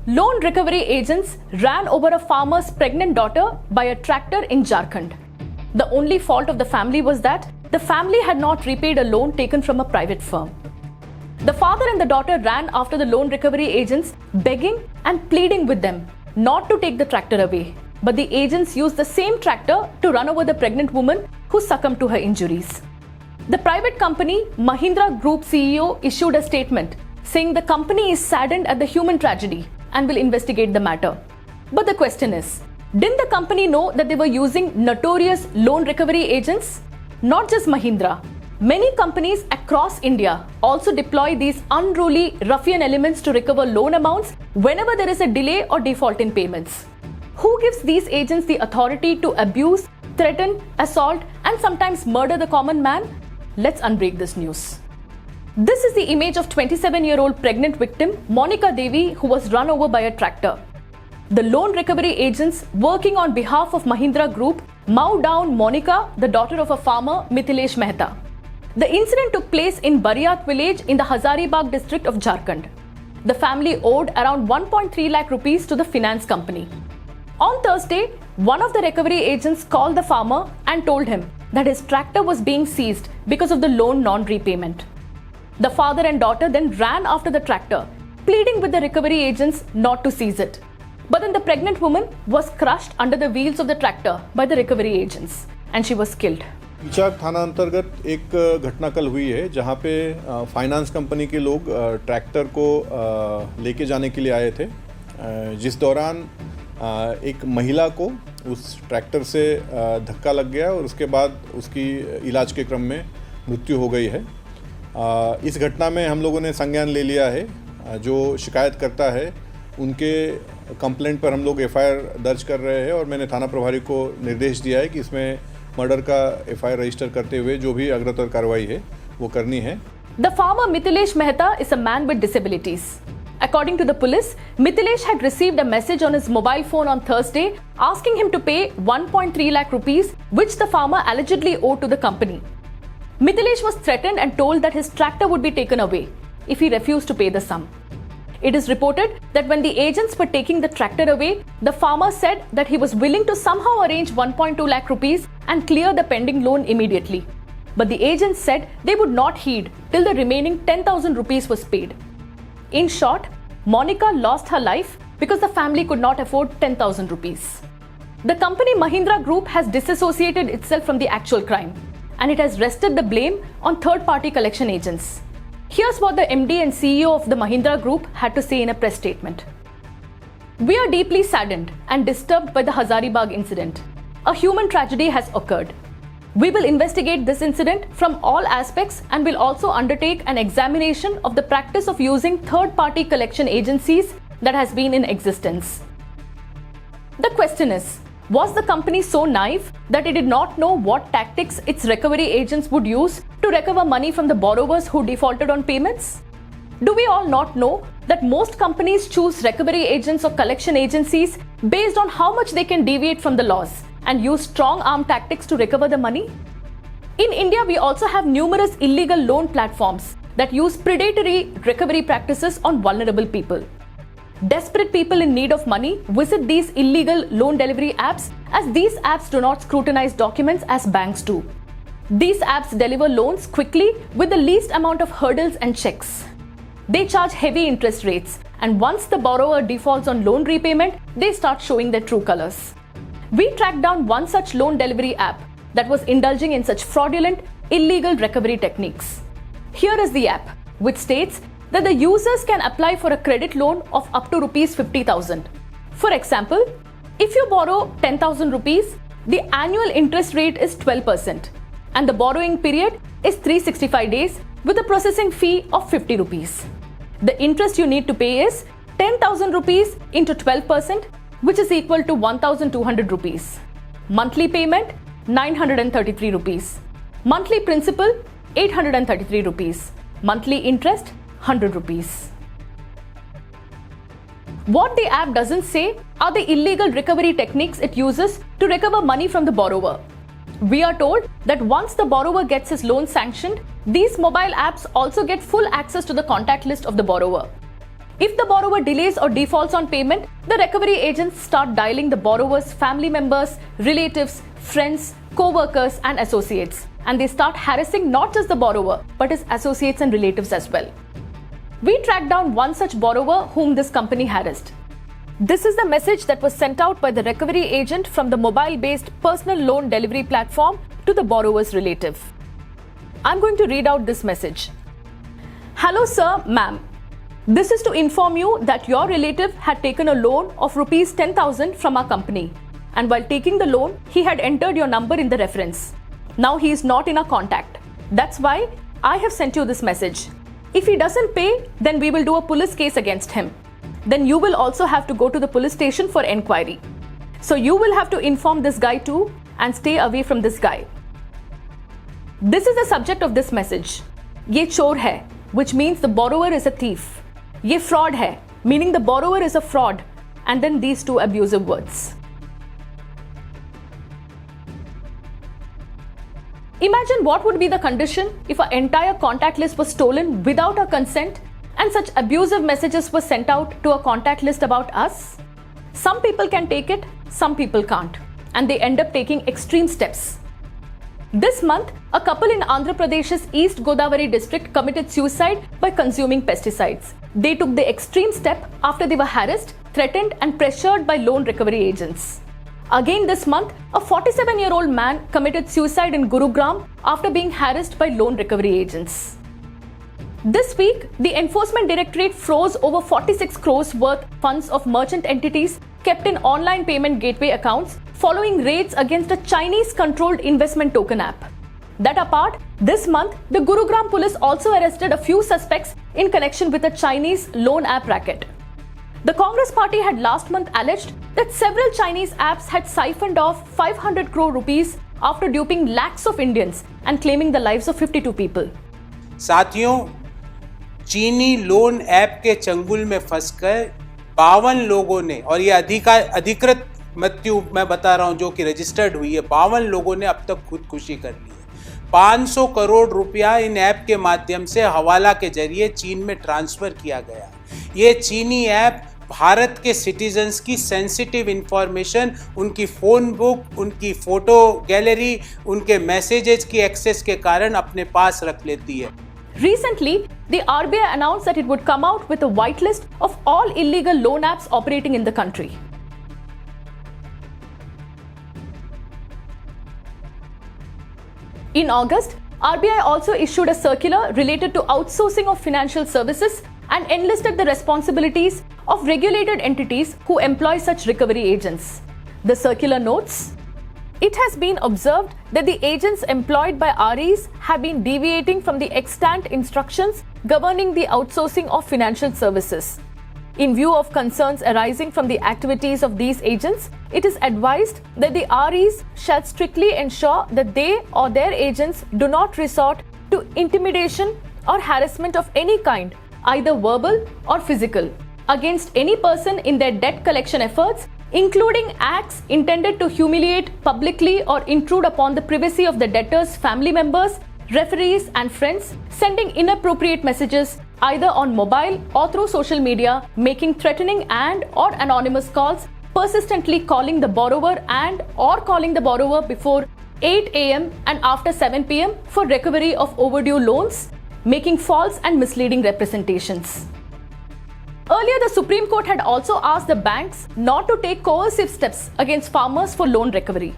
Loan recovery agents ran over a farmer's pregnant daughter by a tractor in Jharkhand. The only fault of the family was that the family had not repaid a loan taken from a private firm. The father and the daughter ran after the loan recovery agents, begging and pleading with them not to take the tractor away. But the agents used the same tractor to run over the pregnant woman who succumbed to her injuries. The private company Mahindra Group CEO issued a statement saying the company is saddened at the human tragedy and will investigate the matter. But the question is, didn't the company know that they were using notorious loan recovery agents? Not just Mahindra. Many companies across India also deploy these unruly Ruffian elements to recover loan amounts whenever there is a delay or default in payments. Who gives these agents the authority to abuse, threaten, assault, and sometimes murder the common man? Let's unbreak this news. This is the image of 27-year-old pregnant victim Monica Devi, who was run over by a tractor. The loan recovery agents working on behalf of Mahindra Group mowed down Monica, the daughter of a farmer, Mithilesh Mehta. The incident took place in Bariyat village in the Hazaribagh district of Jharkhand. The family owed around 1.3 lakh rupees to the finance company. On Thursday, one of the recovery agents called the farmer and told him that his tractor was being seized because of the loan non-repayment. The father and daughter then ran after the tractor, pleading with the recovery agents not to seize it. But then the pregnant woman was crushed under the wheels of the tractor by the recovery agents and she was killed. पीछा थाना अंतर्गत एक घटना कल हुई है जहां पे फाइनेंस कंपनी के लोग ट्रैक्टर को लेके जाने के लिए आए थे, जिस दौरान एक महिला को उस ट्रैक्टर से धक्का लग गया और उसके बाद उसकी इलाज के क्रम में मृत्यु हो गई है। इस घटना में हम लोगों ने संज्ञान ले लिया है। जो शिकायत करता है उनके कंप्लेंट पर हम लोग एफआईआर दर्ज कर रहे हैं और मैंने थाना प्रभारी को निर्देश दिया है कि इसमें मर्डर का एफआईआर रजिस्टर करते हुए जो भी अग्रतर कार्रवाई है वो करनी है। The farmer Mithilesh Mehta is a man with disabilities. According to the police, Mithilesh had received a message on his mobile phone on Thursday asking him to pay 1.3 lakh rupees, which the farmer allegedly owed to the company. Mithilesh was threatened and told that his tractor would be taken away if he refused to pay the sum. It is reported that when the agents were taking the tractor away, the farmer said that he was willing to somehow arrange 1.2 lakh rupees and clear the pending loan immediately. But the agents said they would not heed till the remaining 10,000 rupees was paid. In short, Monica lost her life because the family could not afford 10,000 rupees. The company Mahindra Group has disassociated itself from the actual crime and it has rested the blame on third-party collection agents. Here's what the MD and CEO of the Mahindra Group had to say in a press statement. We are deeply saddened and disturbed by the Hazaribagh incident. A human tragedy has occurred. We will investigate this incident from all aspects and will also undertake an examination of the practice of using third-party collection agencies that has been in existence. The question is, was the company so naive that it did not know what tactics its recovery agents would use to recover money from the borrowers who defaulted on payments? Do we all not know that most companies choose recovery agents or collection agencies based on how much they can deviate from the laws and use strong arm tactics to recover the money? In India, we also have numerous illegal loan platforms that use predatory recovery practices on vulnerable people. Desperate people in need of money visit these illegal loan delivery apps as these apps do not scrutinize documents as banks do. These apps deliver loans quickly with the least amount of hurdles and checks. They charge heavy interest rates and once the borrower defaults on loan repayment, they start showing their true colors. We tracked down one such loan delivery app that was indulging in such fraudulent, illegal recovery techniques. Here is the app, which states that the users can apply for a credit loan of up to rupees 50,000. For example, if you borrow 10,000 rupees, the annual interest rate is 12% and the borrowing period is 365 days with a processing fee of 50 rupees. The interest you need to pay is 10,000 rupees into 12%, which is equal to 1,200 rupees. Monthly payment 933 rupees. Monthly principal 833 rupees. Monthly interest 100 rupees. What the app doesn't say are the illegal recovery techniques it uses to recover money from the borrower. We are told that once the borrower gets his loan sanctioned, these mobile apps also get full access to the contact list of the borrower. If the borrower delays or defaults on payment, the recovery agents start dialing the borrower's family members, relatives, friends, co-workers and associates, and they start harassing not just the borrower but his associates and relatives as well. We tracked down one such borrower whom this company harassed. This is the message that was sent out by the recovery agent from the mobile-based personal loan delivery platform to the borrower's relative. I'm going to read out this message. Hello sir, ma'am. This is to inform you that your relative had taken a loan of rupees 10,000 from our company, and while taking the loan, he had entered your number in the reference. Now he is not in our contact. That's why I have sent you this message. If he doesn't pay, then we will do a police case against him. Then you will also have to go to the police station for enquiry. So you will have to inform this guy too and stay away from this guy. This is the subject of this message. Ye chor hai, which means the borrower is a thief. Ye fraud hai, meaning the borrower is a fraud. And then these two abusive words. Imagine what would be the condition if our entire contact list was stolen without our consent and such abusive messages were sent out to a contact list about us. Some people can take it, some people can't, and they end up taking extreme steps. This month, a couple in Andhra Pradesh's East Godavari district committed suicide by consuming pesticides. They took the extreme step after they were harassed, threatened and pressured by loan recovery agents. Again this month, a 47-year-old man committed suicide in Gurugram after being harassed by loan recovery agents. This week, the Enforcement Directorate froze over 46 crores worth funds of merchant entities kept in online payment gateway accounts following raids against a Chinese-controlled investment token app. That apart, this month, the Gurugram police also arrested a few suspects in connection with a Chinese loan app racket. The Congress party had last month alleged that several Chinese apps had siphoned off 500 crore rupees after duping lakhs of Indians and claiming the lives of 52 people. साथियों, चीनी loan app के चंगुल में फंसकर 52 लोगों ने, और ये अधिकृत मृत्यु मैं बता रहा हूं जो कि रजिस्टर्ड हुई है, 52 लोगों ने अब तक खुदकुशी कर ली है। 500 करोड़ रुपया इन ऐप के माध्यम से हवाला के जरिए चीन में ट्रांसफर किया गया। ये चीनी ऐप भारत के सिटीजन्स की सेंसिटिव इंफॉर्मेशन, उनकी फ़ोन बुक, उनकी फ़ोटो गैलरी, उनके मैसेजेस की एक्सेस के कारण अपने पास रख लेती है। Recently, the RBI announced that it would come out with a whitelist of all illegal loan apps operating in the country. In August, RBI also issued a circular related to outsourcing of financial services and enlisted the responsibilities of regulated entities who employ such recovery agents. The circular notes, it has been observed that the agents employed by REs have been deviating from the extant instructions governing the outsourcing of financial services. In view of concerns arising from the activities of these agents, it is advised that the REs shall strictly ensure that they or their agents do not resort to intimidation or harassment of any kind, either verbal or physical, against any person in their debt collection efforts, including acts intended to humiliate publicly or intrude upon the privacy of the debtor's family members, referees and friends, sending inappropriate messages either on mobile or through social media, making threatening and or anonymous calls, persistently calling the borrower and or calling the borrower before 8 a.m. and after 7 p.m. for recovery of overdue loans, making false and misleading representations. Earlier, the Supreme Court had also asked the banks not to take coercive steps against farmers for loan recovery.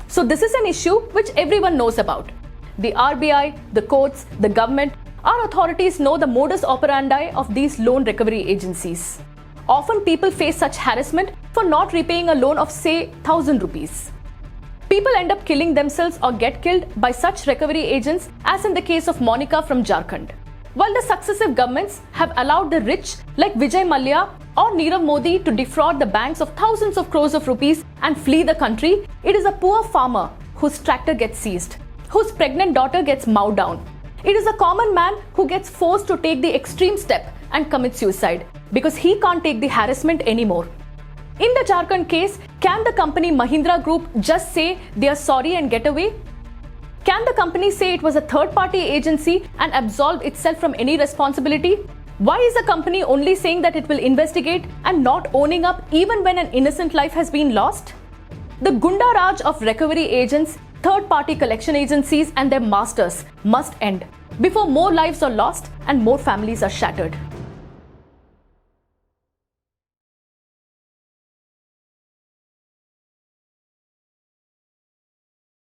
So this is an issue which everyone knows about. The RBI, the courts, the government, our authorities know the modus operandi of these loan recovery agencies. Often people face such harassment for not repaying a loan of say 1,000 rupees. People end up killing themselves or get killed by such recovery agents, as in the case of Monica from Jharkhand. While the successive governments have allowed the rich like Vijay Mallya or Nirav Modi to defraud the banks of thousands of crores of rupees and flee the country, it is a poor farmer whose tractor gets seized, whose pregnant daughter gets mowed down. It is a common man who gets forced to take the extreme step and commit suicide because he can't take the harassment anymore. In the Jharkhand case, can the company Mahindra Group just say they are sorry and get away? Can the company say it was a third-party agency and absolve itself from any responsibility? Why is the company only saying that it will investigate and not owning up even when an innocent life has been lost? The Gunda Raj of recovery agents, third-party collection agencies and their masters must end before more lives are lost and more families are shattered.